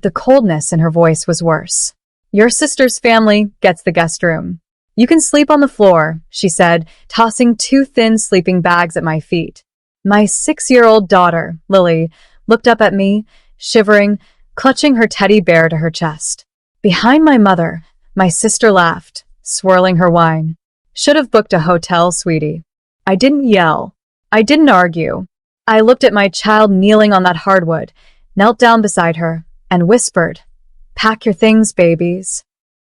the coldness in her voice was worse. "Your sister's family gets the guest room. You can sleep on the floor," she said, tossing 2 thin sleeping bags at my feet. My 6-year-old daughter, Lily, looked up at me, shivering, clutching her teddy bear to her chest. Behind my mother, my sister laughed, swirling her wine. "Should have booked a hotel, sweetie." I didn't yell. I didn't argue. I looked at my child kneeling on that hardwood, knelt down beside her, and whispered, "Pack your things, babies."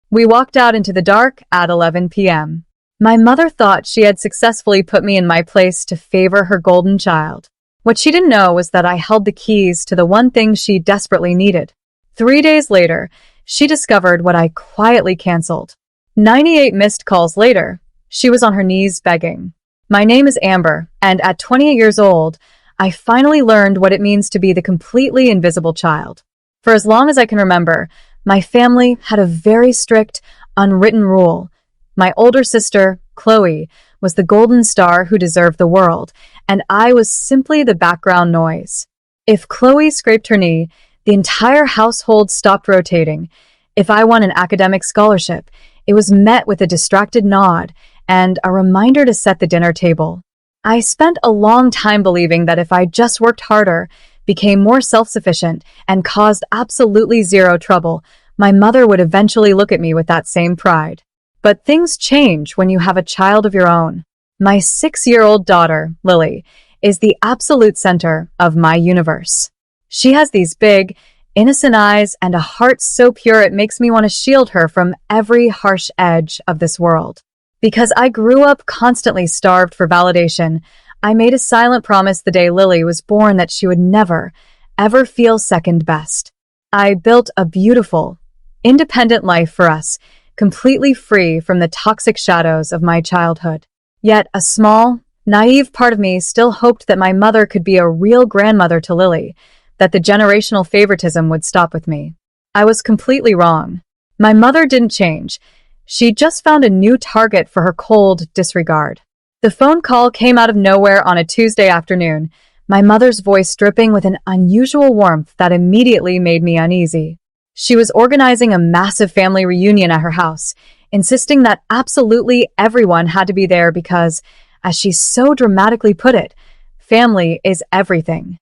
We walked out into the dark at 11 p.m. My mother thought she had successfully put me in my place to favor her golden child. What she didn't know was that I held the keys to the one thing she desperately needed. 3 days later, she discovered what I quietly canceled. 98 missed calls later, she was on her knees begging. My name is Amber, and at 28 years old, I finally learned what it means to be the completely invisible child. For as long as I can remember, my family had a very strict, unwritten rule. My older sister, Chloe, was the golden star who deserved the world, and I was simply the background noise. If Chloe scraped her knee, the entire household stopped rotating. If I won an academic scholarship, it was met with a distracted nod and a reminder to set the dinner table. I spent a long time believing that if I just worked harder, became more self-sufficient, and caused absolutely zero trouble, my mother would eventually look at me with that same pride. But things change when you have a child of your own. My 6-year-old daughter, Lily, is the absolute center of my universe. She has these big, innocent eyes and a heart so pure it makes me want to shield her from every harsh edge of this world. Because I grew up constantly starved for validation, I made a silent promise the day Lily was born that she would never, ever feel second best. I built a beautiful, independent life for us, completely free from the toxic shadows of my childhood. Yet a small, naive part of me still hoped that my mother could be a real grandmother to Lily, that the generational favoritism would stop with me. I was completely wrong. My mother didn't change. She just found a new target for her cold disregard. The phone call came out of nowhere on a Tuesday afternoon, my mother's voice dripping with an unusual warmth that immediately made me uneasy. She was organizing a massive family reunion at her house, insisting that absolutely everyone had to be there because, as she so dramatically put it, family is everything.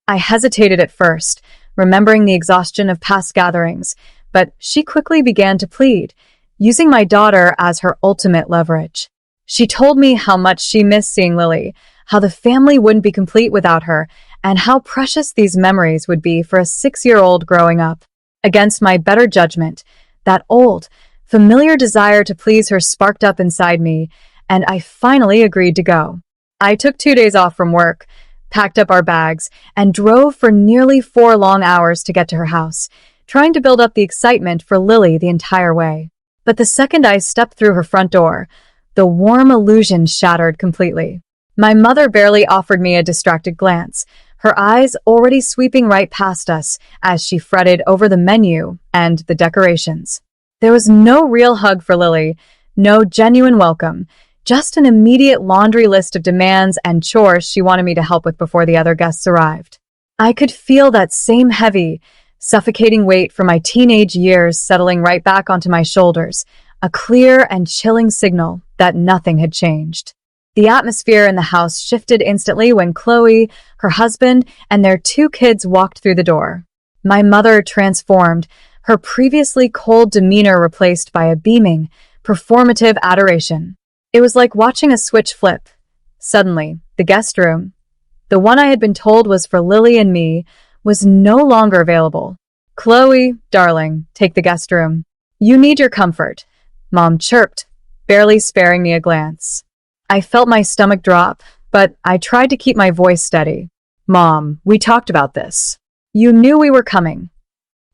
I hesitated at first, remembering the exhaustion of past gatherings, but she quickly began to plead, using my daughter as her ultimate leverage. She told me how much she missed seeing Lily, how the family wouldn't be complete without her, and how precious these memories would be for a 6-year-old growing up. Against my better judgment, that old, familiar desire to please her sparked up inside me, and I finally agreed to go. I took 2 days off from work, packed up our bags, and drove for nearly 4 long hours to get to her house, trying to build up the excitement for Lily the entire way. But the second I stepped through her front door, the warm illusion shattered completely. My mother barely offered me a distracted glance, her eyes already sweeping right past us as she fretted over the menu and the decorations. There was no real hug for Lily, no genuine welcome, just an immediate laundry list of demands and chores she wanted me to help with before the other guests arrived. I could feel that same heavy, suffocating weight from my teenage years settling right back onto my shoulders, a clear and chilling signal that nothing had changed. The atmosphere in the house shifted instantly when Chloe, her husband, and their 2 kids walked through the door. My mother transformed, her previously cold demeanor replaced by a beaming, performative adoration. It was like watching a switch flip. Suddenly, the guest room, the one I had been told was for Lily and me, was no longer available. "Chloe, darling, take the guest room. You need your comfort," Mom chirped, barely sparing me a glance. I felt my stomach drop, but I tried to keep my voice steady. "Mom, we talked about this. You knew we were coming."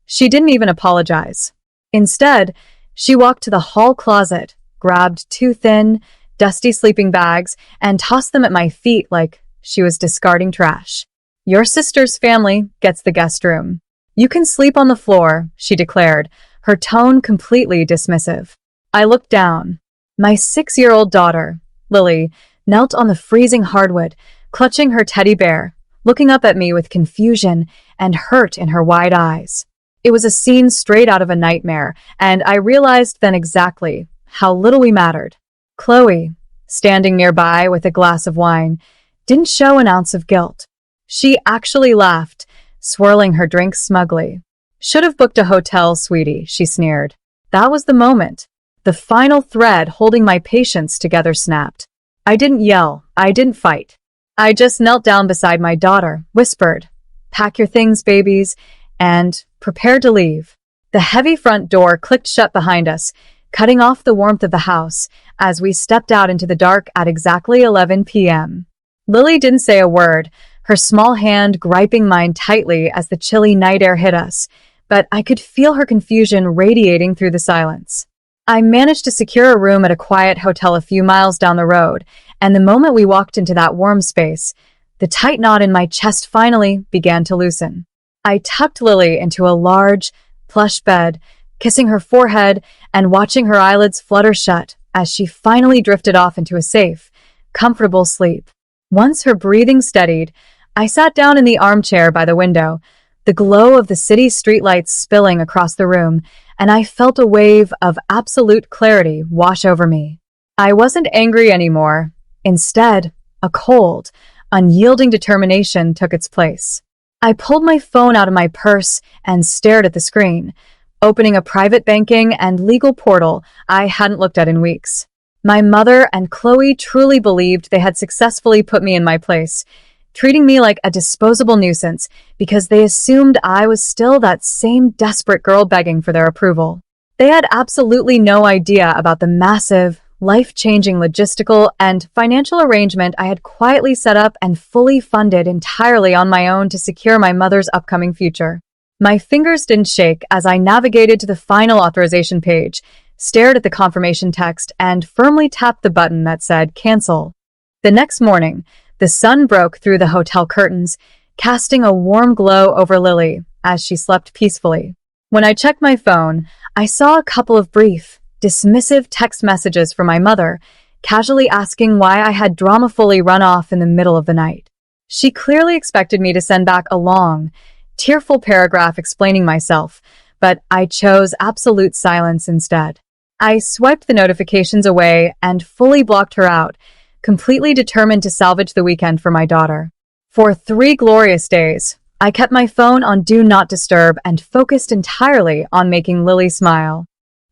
She didn't even apologize. Instead, she walked to the hall closet, grabbed 2 thin, dusty sleeping bags, and tossed them at my feet like she was discarding trash. "Your sister's family gets the guest room. You can sleep on the floor," she declared, her tone completely dismissive. I looked down. My 6-year-old daughter, Lily, knelt on the freezing hardwood, clutching her teddy bear, looking up at me with confusion and hurt in her wide eyes. It was a scene straight out of a nightmare, and I realized then exactly how little we mattered. Chloe, standing nearby with a glass of wine, didn't show an ounce of guilt. She actually laughed, swirling her drink smugly. "Should have booked a hotel, sweetie," she sneered. That was the moment. The final thread holding my patience together snapped. I didn't yell. I didn't fight. I just knelt down beside my daughter, whispered, "Pack your things, babies," and prepared to leave. The heavy front door clicked shut behind us, cutting off the warmth of the house as we stepped out into the dark at exactly 11 p.m. Lily didn't say a word, her small hand griping mine tightly as the chilly night air hit us, but I could feel her confusion radiating through the silence. I managed to secure a room at a quiet hotel a few miles down the road, and the moment we walked into that warm space, the tight knot in my chest finally began to loosen. I tucked Lily into a large, plush bed, kissing her forehead and watching her eyelids flutter shut as she finally drifted off into a safe, comfortable sleep. Once her breathing steadied, I sat down in the armchair by the window, the glow of the city's streetlights spilling across the room, and I felt a wave of absolute clarity wash over me. I wasn't angry anymore. Instead, a cold, unyielding determination took its place. I pulled my phone out of my purse and stared at the screen, opening a private banking and legal portal I hadn't looked at in weeks. My mother and Chloe truly believed they had successfully put me in my place, treating me like a disposable nuisance because they assumed I was still that same desperate girl begging for their approval. They had absolutely no idea about the massive, life-changing logistical and financial arrangement I had quietly set up and fully funded entirely on my own to secure my mother's upcoming future. My fingers didn't shake as I navigated to the final authorization page, stared at the confirmation text, and firmly tapped the button that said cancel. The next morning, the sun broke through the hotel curtains, casting a warm glow over Lily as she slept peacefully. When I checked my phone, I saw a couple of brief, dismissive text messages from my mother, casually asking why I had dramafully run off in the middle of the night. She clearly expected me to send back a long, tearful paragraph explaining myself, but I chose absolute silence instead. I swiped the notifications away and fully blocked her out, completely determined to salvage the weekend for my daughter. For 3 glorious days, I kept my phone on Do Not Disturb and focused entirely on making Lily smile.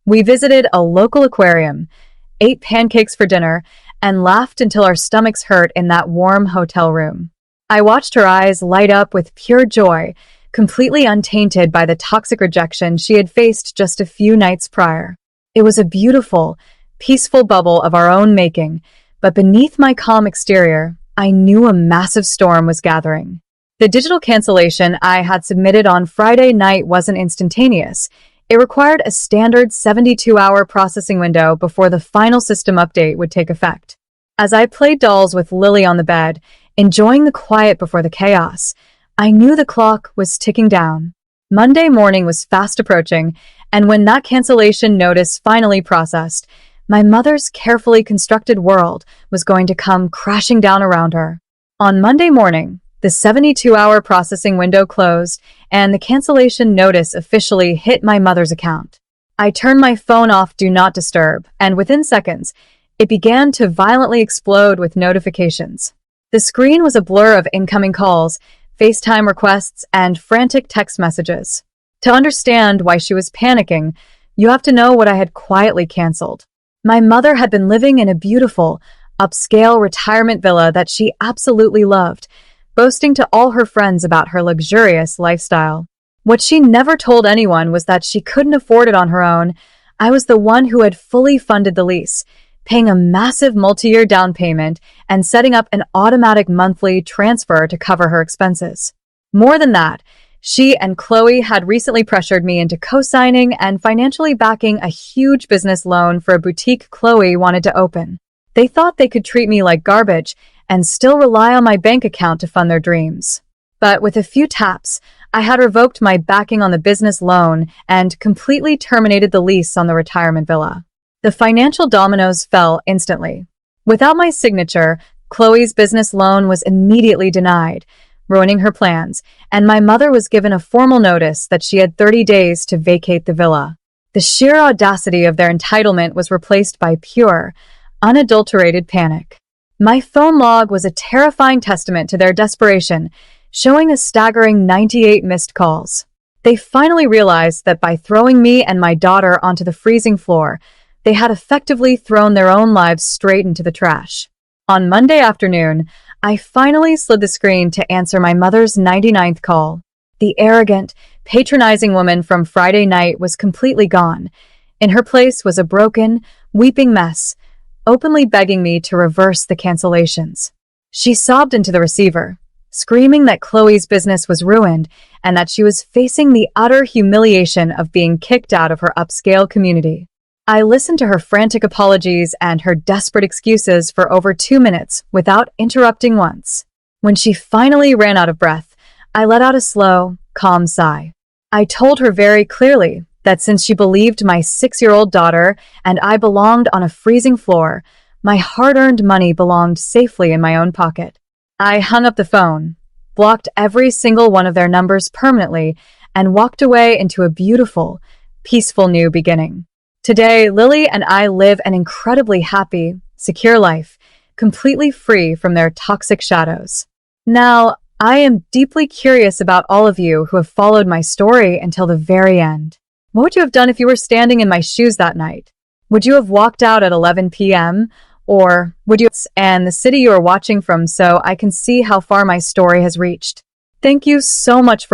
We visited a local aquarium, ate pancakes for dinner, and laughed until our stomachs hurt in that warm hotel room. I watched her eyes light up with pure joy, completely untainted by the toxic rejection she had faced just a few nights prior. It was a beautiful, peaceful bubble of our own making, but beneath my calm exterior, I knew a massive storm was gathering. The digital cancellation I had submitted on Friday night wasn't instantaneous. It required a standard 72-hour processing window before the final system update would take effect. As I played dolls with Lily on the bed, enjoying the quiet before the chaos, I knew the clock was ticking down. Monday morning was fast approaching, and when that cancellation notice finally processed, my mother's carefully constructed world was going to come crashing down around her. On Monday morning, the 72-hour processing window closed, and the cancellation notice officially hit my mother's account. I turned my phone off Do Not Disturb, and within seconds, it began to violently explode with notifications. The screen was a blur of incoming calls, FaceTime requests, and frantic text messages. To understand why she was panicking, you have to know what I had quietly canceled. My mother had been living in a beautiful, upscale retirement villa that she absolutely loved, boasting to all her friends about her luxurious lifestyle. What she never told anyone was that she couldn't afford it on her own. I was the one who had fully funded the lease, paying a massive multi-year down payment and setting up an automatic monthly transfer to cover her expenses. More than that, she and Chloe had recently pressured me into co-signing and financially backing a huge business loan for a boutique Chloe wanted to open. They thought they could treat me like garbage and still rely on my bank account to fund their dreams. But with a few taps, I had revoked my backing on the business loan and completely terminated the lease on the retirement villa. The financial dominoes fell instantly. Without my signature, Chloe's business loan was immediately denied, ruining her plans, and my mother was given a formal notice that she had 30 days to vacate the villa. The sheer audacity of their entitlement was replaced by pure, unadulterated panic. My phone log was a terrifying testament to their desperation, showing a staggering 98 missed calls. They finally realized that by throwing me and my daughter onto the freezing floor, they had effectively thrown their own lives straight into the trash. On Monday afternoon, I finally slid the screen to answer my mother's 99th call. The arrogant, patronizing woman from Friday night was completely gone. In her place was a broken, weeping mess, openly begging me to reverse the cancellations. She sobbed into the receiver, screaming that Chloe's business was ruined and that she was facing the utter humiliation of being kicked out of her upscale community. I listened to her frantic apologies and her desperate excuses for over 2 minutes without interrupting once. When she finally ran out of breath, I let out a slow, calm sigh. I told her very clearly that since she believed my 6-year-old daughter and I belonged on a freezing floor, my hard-earned money belonged safely in my own pocket. I hung up the phone, blocked every single one of their numbers permanently, and walked away into a beautiful, peaceful new beginning. Today, Lily and I live an incredibly happy, secure life, completely free from their toxic shadows. Now, I am deeply curious about all of you who have followed my story until the very end. What would you have done if you were standing in my shoes that night? Would you have walked out at 11 p.m.? Or would you and the city you are watching from so I can see how far my story has reached? Thank you so much for